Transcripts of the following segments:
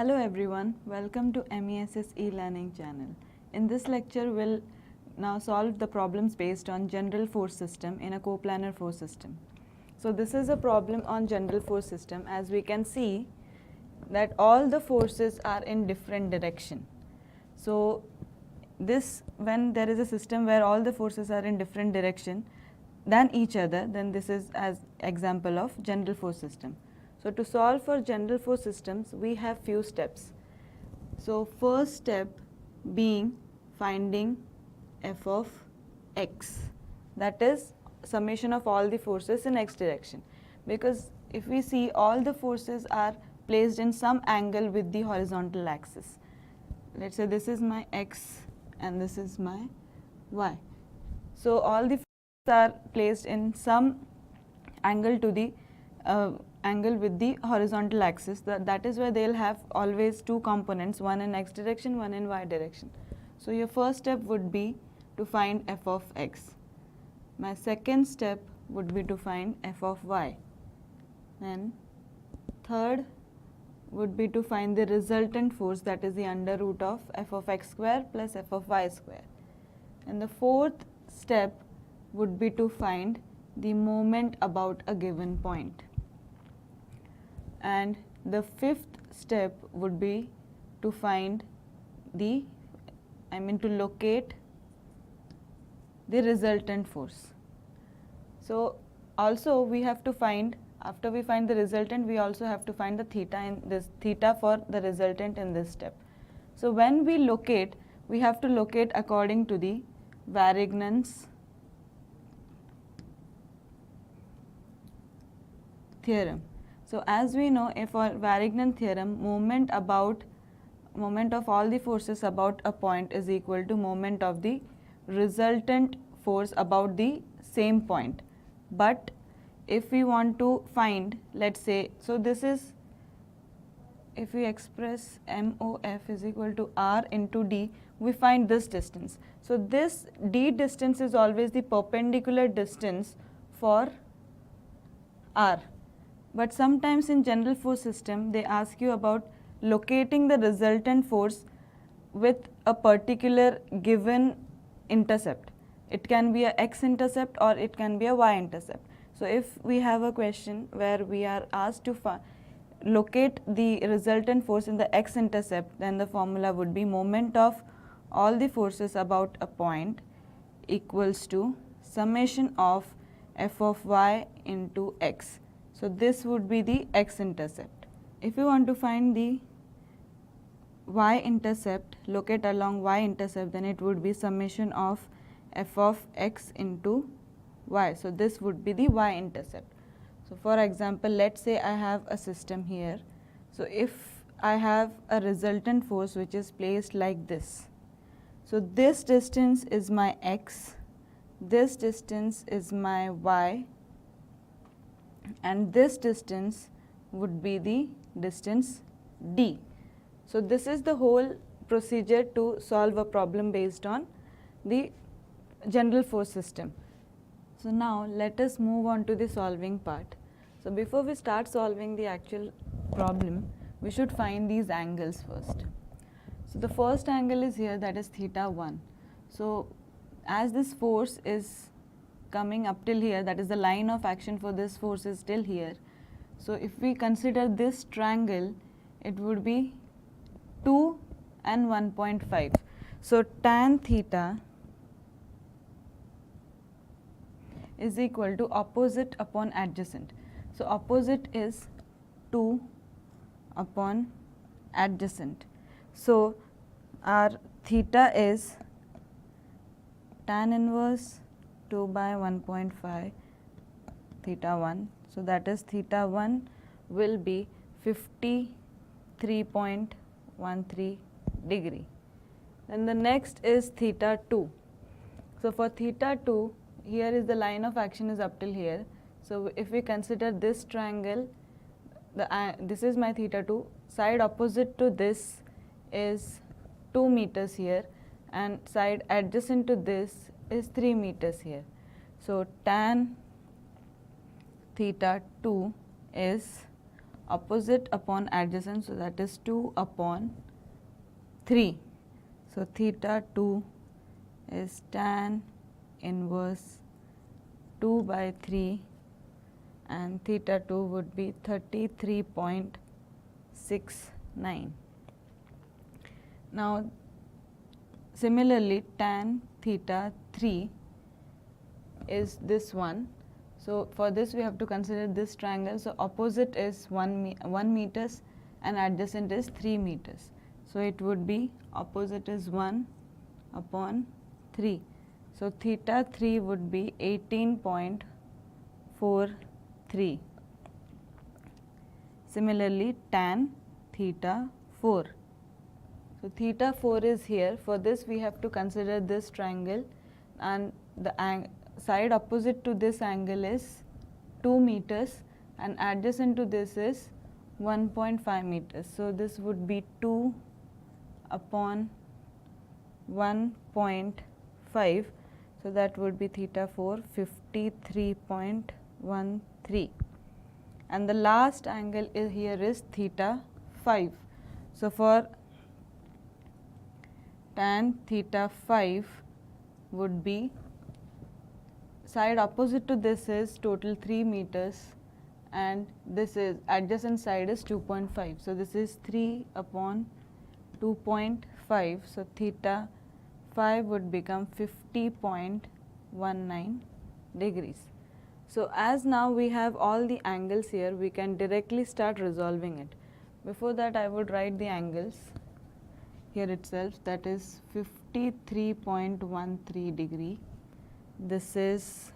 Hello everyone, welcome to MESS e-learning channel. In this lecture, we'll now solve the problems based on general force system in a coplanar force system. So this is a problem on general force system. As we can see that all the forces are in different direction. So this, when there is a system where all the forces are in different direction than each other, then this is as example of general force system. So to solve for general force systems, we have few steps. So first step being finding f of x, that is summation of all the forces in x direction. Because if we see, all the forces are placed in some angle with the horizontal axis. Let's say this is my x and this is my y. So all the forces are placed in some angle to the angle with the horizontal axis. That is why they'll have always two components, one in x direction, one in y direction. So your first step would be to find f of x. My second step would be to find f of y. Then third would be to find the resultant force, that is the under root of f of x square plus f of y square. And the fourth step would be to find the moment about a given point. And the fifth step would be to find the, to locate the resultant force. So also we have to find, after we find the resultant, we also have to find the theta in this, theta for the resultant in this step. So when we locate, we have to locate according to the Varignon's theorem. So as we know, for Varignon theorem, moment of all the forces about a point is equal to moment of the resultant force about the same point. But if we want to find, let's say, so this is, if we express MOF is equal to R into D, we find this distance. So this D distance is always the perpendicular distance for R. But sometimes in general force system, they ask you about locating the resultant force with a particular given intercept. It can be a x-intercept or it can be a y-intercept. So if we have a question where we are asked to locate the resultant force in the x-intercept, then the formula would be moment of all the forces about a point equals to summation of f of y into x. So this would be the x-intercept. If you want to find the y-intercept, locate along y-intercept, then it would be summation of f of x into y. So this would be the y-intercept. So for example, let's say I have a system here. So if I have a resultant force which is placed like this. So this distance is my x, this distance is my y, and this distance would be the distance d. So this is the whole procedure to solve a problem based on the general force system. So now let us move on to the solving part. So before we start solving the actual problem, we should find these angles first. So the first angle is here, that is theta 1. So as this force is coming up till here, that is the line of action for this force is till here. So if we consider this triangle, it would be 2 and 1.5. So tan theta is equal to opposite upon adjacent. So opposite is 2 upon adjacent. So our theta is tan inverse 2 by 1.5 theta 1. So that is theta 1 will be 53.13 degree. Then the next is theta 2. So for theta 2, here is the line of action is up till here. So if we consider this triangle, this is my theta 2, side opposite to this is 2 meters here, and side adjacent to this is 3 meters here. So tan theta 2 is opposite upon adjacent, so that is 2 upon 3. So theta 2 is tan inverse 2 by 3, and theta 2 would be 33.69. Now similarly, tan theta 3 is this one. So for this we have to consider this triangle. So opposite is 1 meters and adjacent is 3 meters. So it would be opposite is 1 upon 3. So theta 3 would be 18.43. Similarly, tan theta 4. So theta 4 is here. For this we have to consider this triangle, and the side opposite to this angle is 2 meters and adjacent to this is 1.5 meters. So this would be 2 upon 1.5. So that would be theta 4, 53.13. And the last angle here is theta 5. So for tan theta 5 would be, side opposite to this is total 3 meters and this is adjacent side is 2.5. So this is 3 upon 2.5. So theta 5 would become 50.19 degrees. So as now we have all the angles here, we can directly start resolving it. Before that I would write the angles here itself, that is 53.13 degree. This is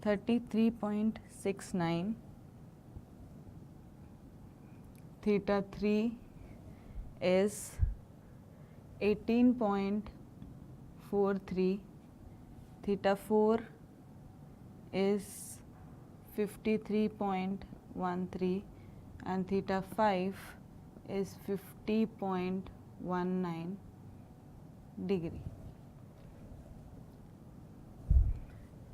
33.69. Theta 3 is 18.43. Theta 4 is 53.13 and theta 5 is 50.19 degree.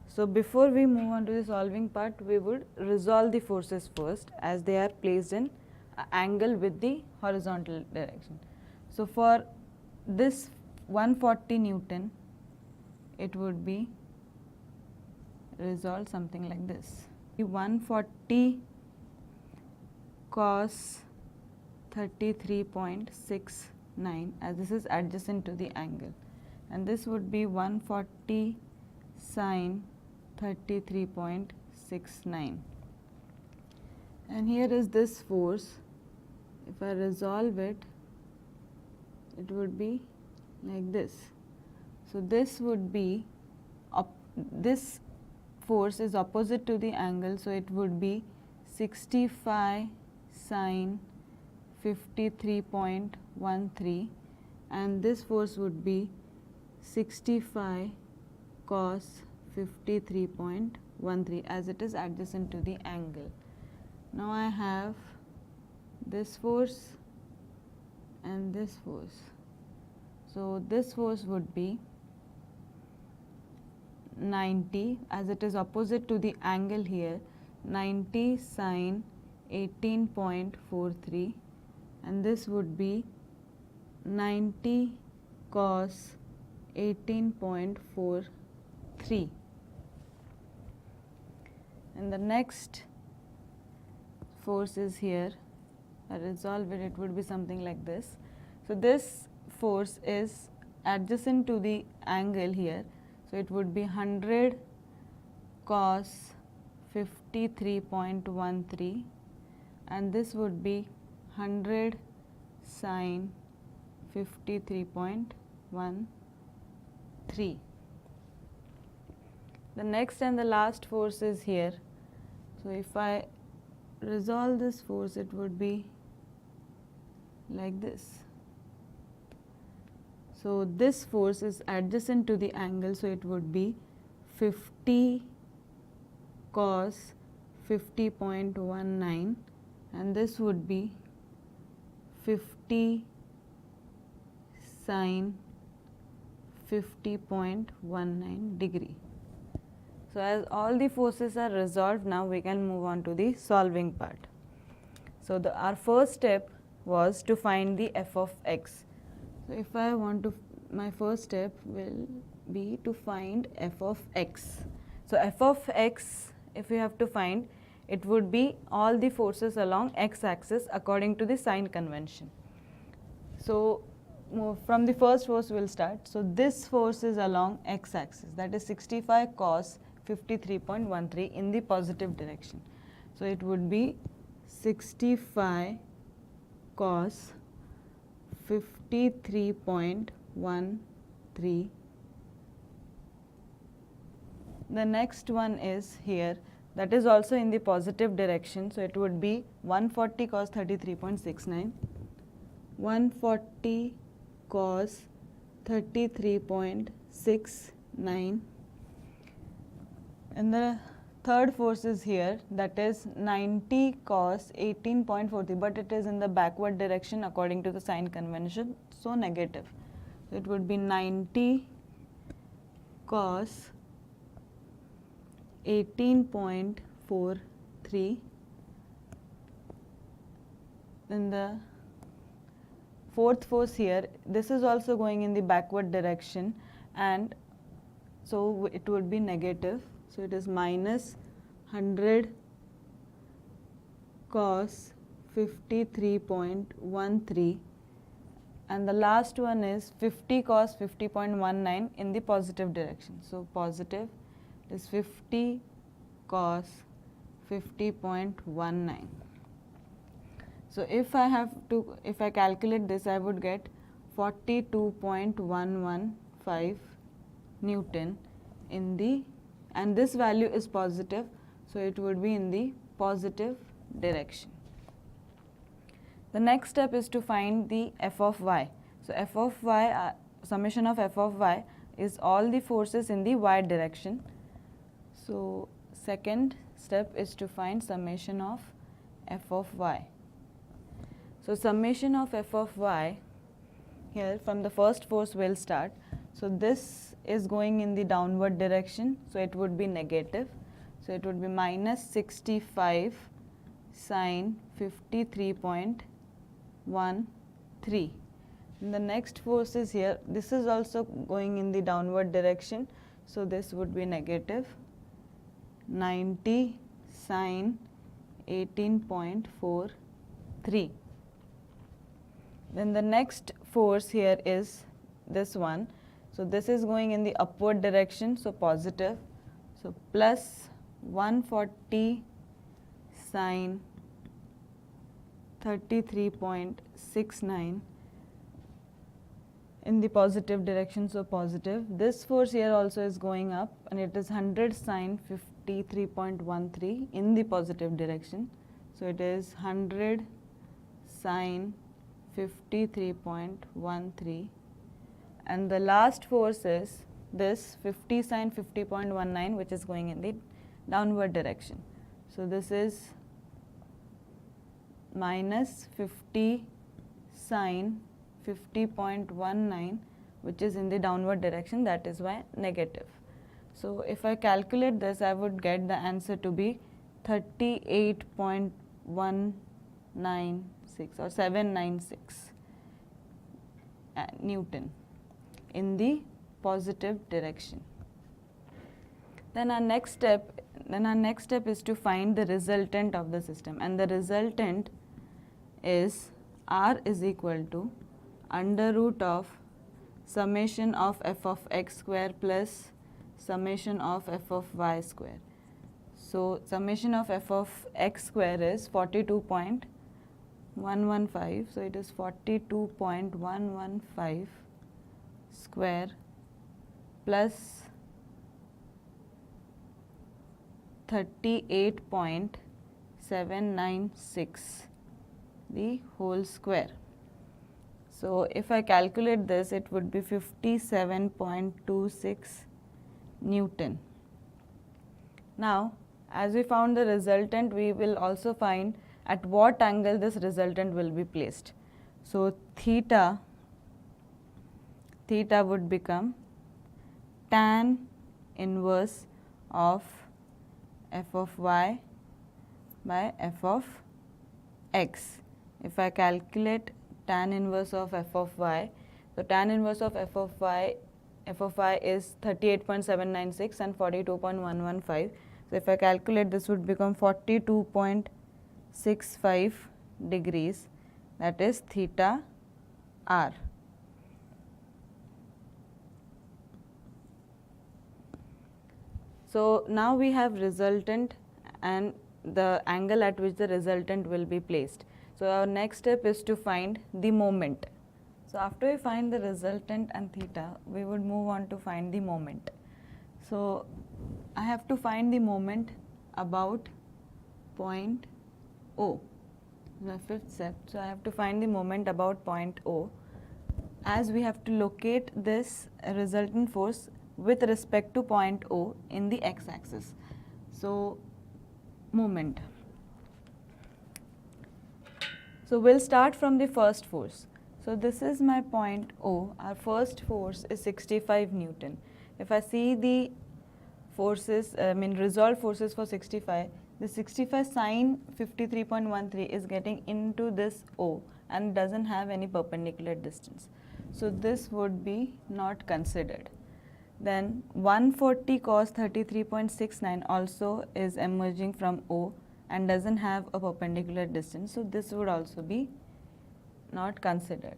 So before we move on to the solving part, we would resolve the forces first, as they are placed in an angle with the horizontal direction. So for this 140 Newton, it would be resolved something like this. 140 cos 33.69, as this is adjacent to the angle, and this would be 140 sin 33.69. And here is this force. If I resolve it, it would be like this. So this would be, this force is opposite to the angle, so it would be 65 sin 53.13, and this force would be 65 cos 53.13, as it is adjacent to the angle. Now I have this force and this force. So this force would be 90, as it is opposite to the angle here, 90 sin 18.43, and this would be 90 cos 18.43. And the next force is here. I resolve it, it would be something like this. So this force is adjacent to the angle here, so it would be 100 cos 53.13, and this would be 100 sin 53.13. The next and the last force is here. So if I resolve this force, it would be like this. So this force is adjacent to the angle, so it would be 50 cos 50.19, and this would be 50 sin 50.19 degree. So as all the forces are resolved, now we can move on to the solving part. So our first step was to find the f of x. So if I want to, my first step will be to find f of x. So f of x, if we have to find, it would be all the forces along x-axis according to the sign convention. So from the first force we'll start. So this force is along x-axis, that is 65 cos 53.13 in the positive direction. So it would be 65 cos 53.13. The next one is here, that is also in the positive direction. So it would be 140 cos 33.69, 140 cos 33.69, and the third force is here, that is 90 cos 18.43, but it is in the backward direction according to the sign convention, so negative. So it would be 90 cos 18.43. Then the fourth force here, this is also going in the backward direction, and so it would be negative. So it is minus 100 cos 53.13, and the last one is 50 cos 50.19 in the positive direction. So positive is 50 cos 50.19. So if I calculate this, I would get 42.115 Newton in the, and this value is positive, so it would be in the positive direction. The next step is to find the f of y. So f of y, summation of f of y is all the forces in the y direction. So second step is to find summation of f of y. So summation of f of y, here from the first force we'll start. So this is going in the downward direction, so it would be negative. So it would be minus 65 sine 53.13. And the next force is here, this is also going in the downward direction, so this would be negative 90 sine 18.43. Then the next force here is this one. So this is going in the upward direction, so positive. So plus 140 sine 33.69 in the positive direction, so positive. This force here also is going up, and it is 100 sine 53.13 in the positive direction. So it is 100 sine 53.13, and the last force is this 50 sine 50.19, which is going in the downward direction. So this is minus 50 sine 50.19, which is in the downward direction, that is why negative. So if I calculate this, I would get the answer to be 38.196 or 796 Newton in the positive direction. Then our next step is to find the resultant of the system, and the resultant is R is equal to under root of summation of f of x square plus summation of f of y square. So summation of f of x square is 42.115, so it is 42.115 square plus 38.796 the whole square. So if I calculate this, it would be 57.26 Newton. Now, as we found the resultant, we will also find at what angle this resultant will be placed. So theta would become tan inverse of f of y by f of x. If I calculate tan inverse of f of y, so tan inverse of f of y is 38.796 and 42.115. So if I calculate, this would become 42.65 degrees, that is theta r. So now we have resultant and the angle at which the resultant will be placed. So our next step is to find the moment. So after we find the resultant and theta, we would move on to find the moment. So I have to find the moment about point O. The fifth step. So I have to find the moment about point O, as we have to locate this resultant force with respect to point O in the x-axis. So moment. So we'll start from the first force. So this is my point O. Our first force is 65 Newton. If I see the forces, resolved forces for 65, the 65 sine 53.13 is getting into this O and doesn't have any perpendicular distance. So this would be not considered. Then 140 cos 33.69 also is emerging from O and doesn't have a perpendicular distance. So this would also be not considered.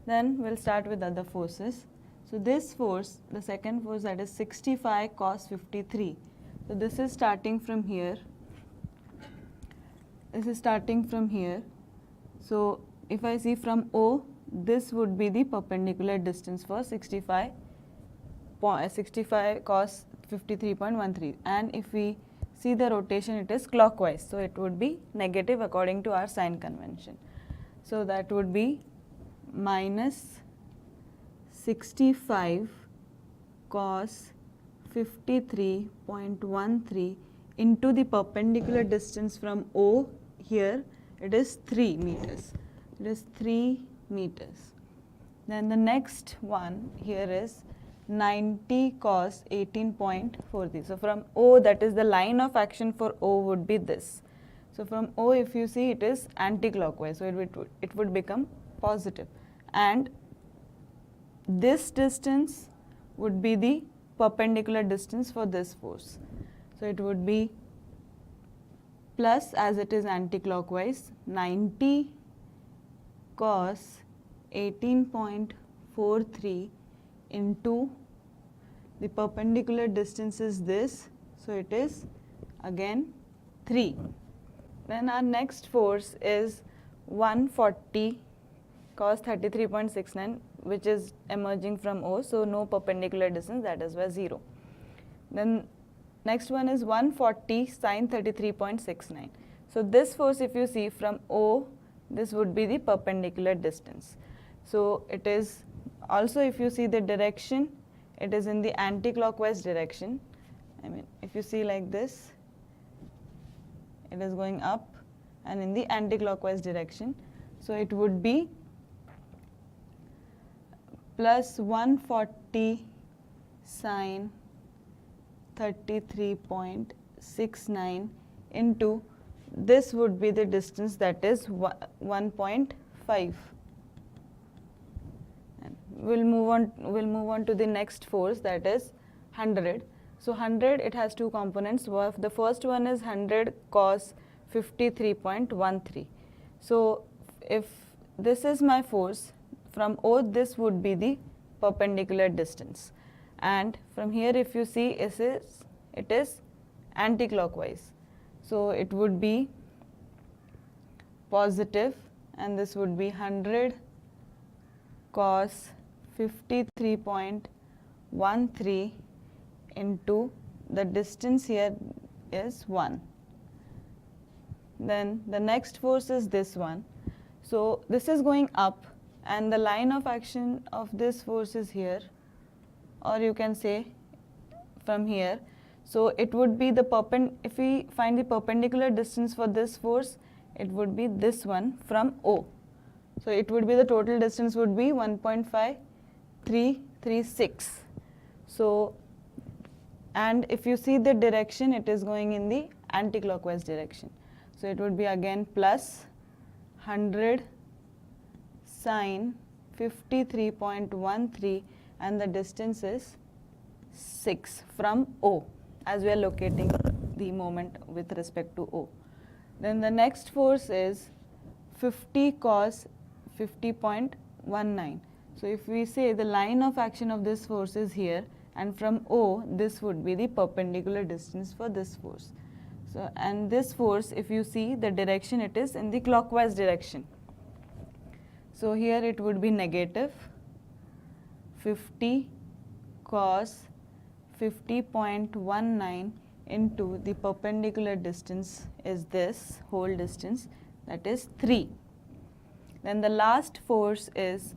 Then we'll start with other forces. So this force, the second force, that is 65 cos 53. So this is starting from here. This is starting from here. So if I see from O, this would be the perpendicular distance for 65 cos 53.13. And if we see the rotation, it is clockwise. So it would be negative according to our sign convention. So that would be minus 65 cos 53.13 into the perpendicular distance from O here, it is 3 meters. It is 3 meters. Then the next one here is 90 cos 18.43. So from O, that is the line of action for O would be this. So from O, if you see, it is anti-clockwise, so it would become positive. And this distance would be the perpendicular distance for this force. So it would be plus, as it is anti-clockwise, 90 cos 18.43 into the perpendicular distance is this, so it is again 3. Then our next force is 140 cos 33.69, which is emerging from O, so no perpendicular distance, that is why 0. Then next one is 140 sin 33.69. So this force, if you see from O, this would be the perpendicular distance. So it is also, if you see the direction, it is in the anti-clockwise direction. If you see like this, it is going up and in the anti-clockwise direction. So it would be plus 140 sin 33.69 into this would be the distance, that is 1.5. We'll move on to the next force, that is 100. So 100, it has two components. The first one is 100 cos 53.13. So if this is my force from O, this would be the perpendicular distance. And from here, if you see, it is anti-clockwise. So it would be positive, and this would be 100 cos 53.13 into the distance here is 1. Then the next force is this one. So this is going up, and the line of action of this force is here, or you can say from here. So it would be the if we find the perpendicular distance for this force, it would be this one from O. So it would be, the total distance would be 1.5336. So, and if you see the direction, it is going in the anti-clockwise direction. So it would be again plus 100 sine 53.13, and the distance is 6 from O, as we are locating the moment with respect to O. Then the next force is 50 cos 50.19. So if we say the line of action of this force is here, and from O this would be the perpendicular distance for this force. So, and this force, if you see the direction, it is in the clockwise direction. So here it would be negative 50 cos 50.19 into the perpendicular distance is this whole distance, that is 3. Then the last force is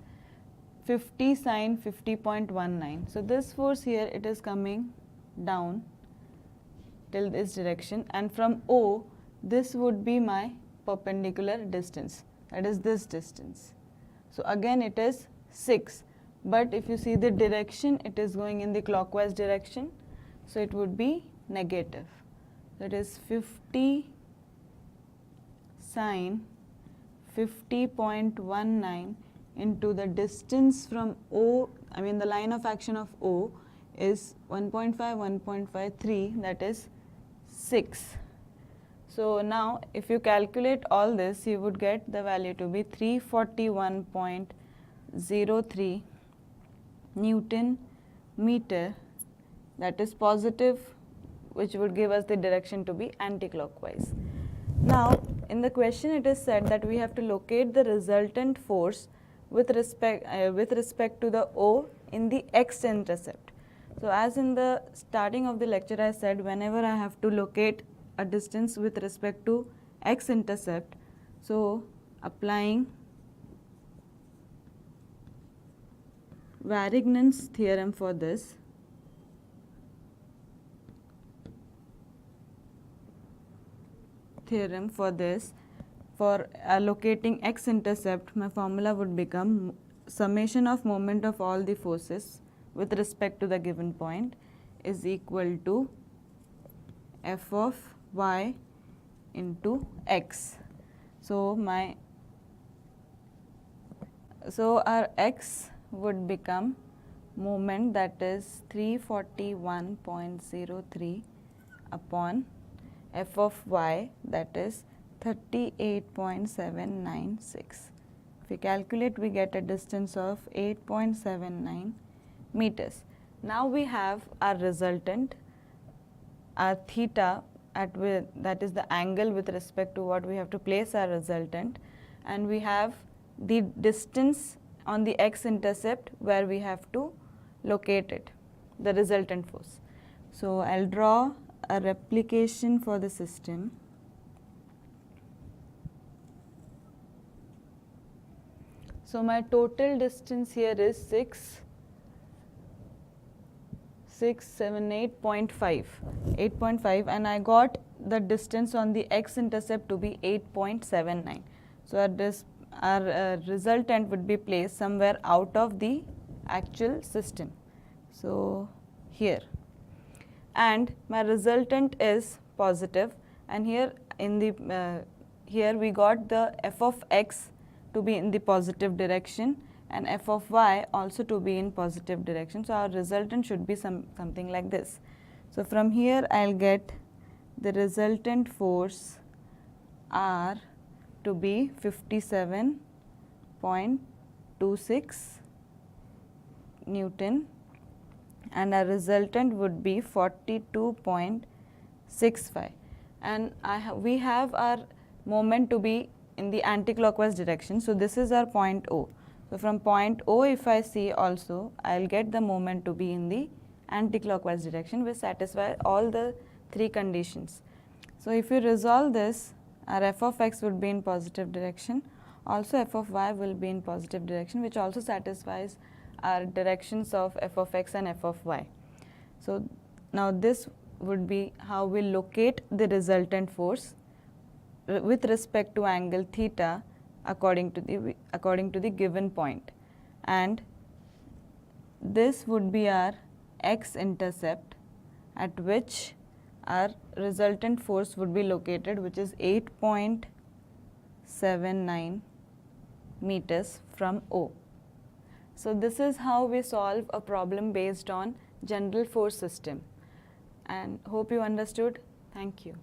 50 sine 50.19. So this force here, it is coming down till this direction, and from O this would be my perpendicular distance, that is this distance. So again it is 6, but if you see the direction, it is going in the clockwise direction, so it would be negative. That is 50 sine 50.19 into the distance from O, I mean the line of action of O is 1.5, 1.53, that is 6. So now if you calculate all this, you would get the value to be 341.03 Newton meter, that is positive, which would give us the direction to be anti-clockwise. Now in the question it is said that we have to locate the resultant force with respect to the O in the x-intercept. So as in the starting of the lecture I said, whenever I have to locate a distance with respect to x-intercept, so applying Varignon's theorem for this, for locating x-intercept, my formula would become summation of moment of all the forces with respect to the given point is equal to f of y into x. So our x would become moment, that is 341.03 upon f of y, that is 38.796. If we calculate, we get a distance of 8.79 meters. Now we have our resultant, our theta, that is the angle with respect to what we have to place our resultant, and we have the distance on the x-intercept where we have to locate it, the resultant force. So I'll draw a replication for the system. So my total distance here is 8.5, and I got the distance on the x-intercept to be 8.79. So our resultant would be placed somewhere out of the actual system. So here, and my resultant is positive, and here in the here we got the f of x to be in the positive direction and f of y also to be in positive direction. So our resultant should be something like this. So from here I'll get the resultant force R to be 57.26 Newton, and our resultant would be 42.65, and we have our moment to be in the anti-clockwise direction. So this is our point O. So from point O, if I see also, I'll get the moment to be in the anti-clockwise direction, which satisfy all the three conditions. So if you resolve this, our f of x would be in positive direction, also f of y will be in positive direction, which also satisfies our directions of f of x and f of y. So now this would be how we locate the resultant force with respect to angle theta according to the given point, and this would be our x-intercept at which our resultant force would be located, which is 8.79 0.79 meters from O. So this is how we solve a problem based on general force system, and hope you understood. Thank you.